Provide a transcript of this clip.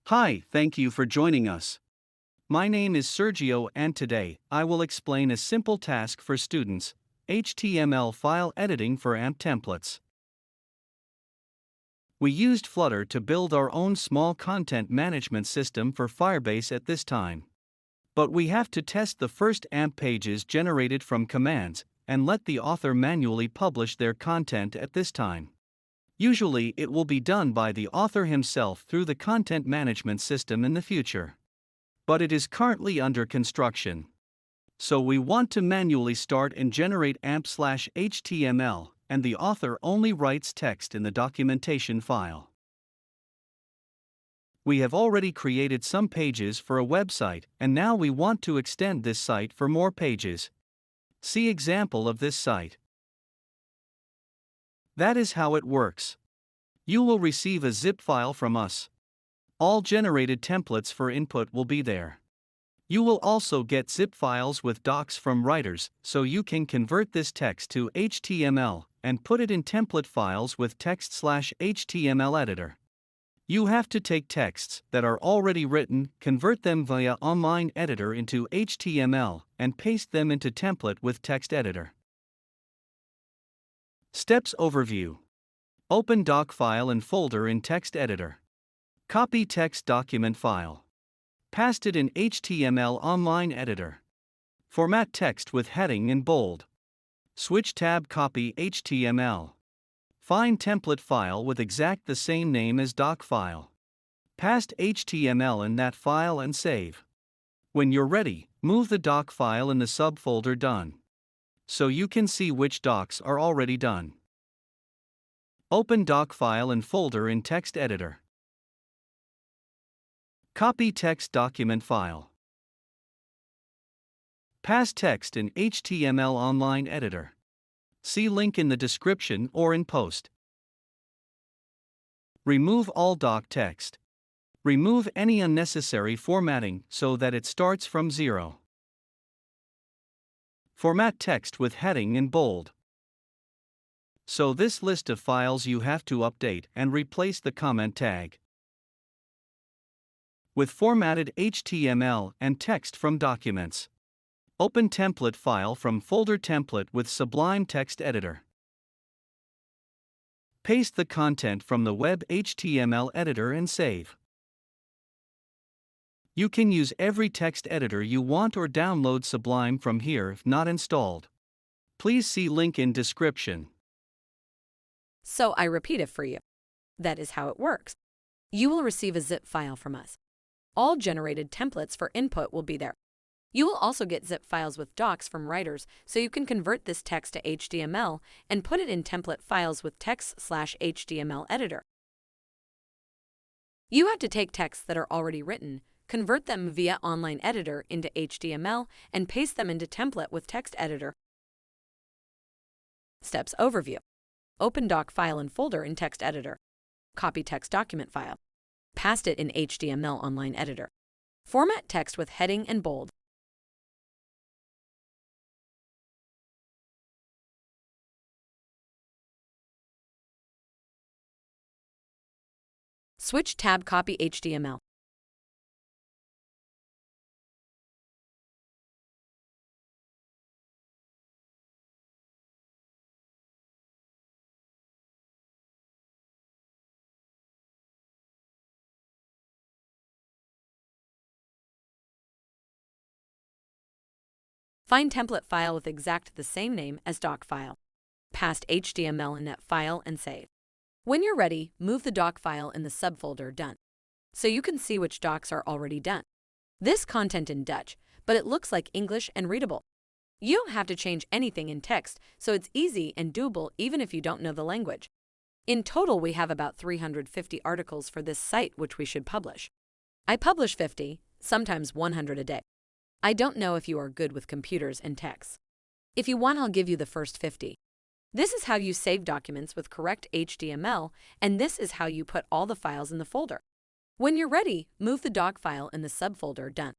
Hi, thank you for joining us. My name is Sergio and today I will explain a simple task for students, HTML file editing for AMP templates. We used Flutter to build our own small content management system for Firebase at this time. But we have to test the first AMP pages generated from commands and let the author manually publish their content at this time. Usually it will be done by the author himself through the content management system in the future. But it is currently under construction. So we want to manually start and generate AMP/HTML, and the author only writes text in the documentation file. We have already created some pages for a website, and now we want to extend this site for more pages. See example of this site. That is how it works. You will receive a zip file from us. All generated templates for input will be there. You will also get zip files with docs from writers, so you can convert this text to HTML and put it in template files with tekst/HTML editor. You have to take texts that are already written, convert them via online editor into HTML, and paste them into template with text editor. Steps overview. Open doc file and folder in text editor. Copy text document file. Paste it in HTML online editor. Format text with heading in bold. Switch tab copy HTML. Find template file with exact the same name as doc file. Paste HTML in that file and save. When you're ready, move the doc file in the subfolder done. So you can see which docs are already done. Open doc file and folder in text editor. Copy text document file. Paste text in HTML online editor. See link in the description or in post. Remove all doc text. Remove any unnecessary formatting so that it starts from 0. Format text with heading in bold. So this list of files you have to update and replace the comment tag with formatted HTML and text from documents. Open template file from folder template with Sublime text editor. Paste the content from the web HTML editor and save. You can use every text editor you want or download Sublime from here if not installed. Please see link in description. So I repeat it for you. That is how it works. You will receive a zip file from us. All generated templates for input will be there. You will also get zip files with docs from writers, so you can convert this text to HTML and put it in template files with tekst/HTML editor. You have to take texts that are already written, convert them via online editor into HTML, and paste them into template with text editor. Steps overview. Open doc file and folder in text editor. Copy text document file. Paste it in HTML online editor. Format text with heading and bold. Switch tab copy HTML. Find template file with exact the same name as doc file. Paste HTML in that file and save. When you're ready, move the doc file in the subfolder done. So you can see which docs are already done. This content in Dutch, but it looks like English and readable. You don't have to change anything in text, so it's easy and doable even if you don't know the language. In total, we have about 350 articles for this site which we should publish. I publish 50, sometimes 100 a day. I don't know if you are good with computers and texts. If you want, I'll give you the first 50. This is how you save documents with correct HTML, and this is how you put all the files in the folder. When you're ready, move the doc file in the subfolder done.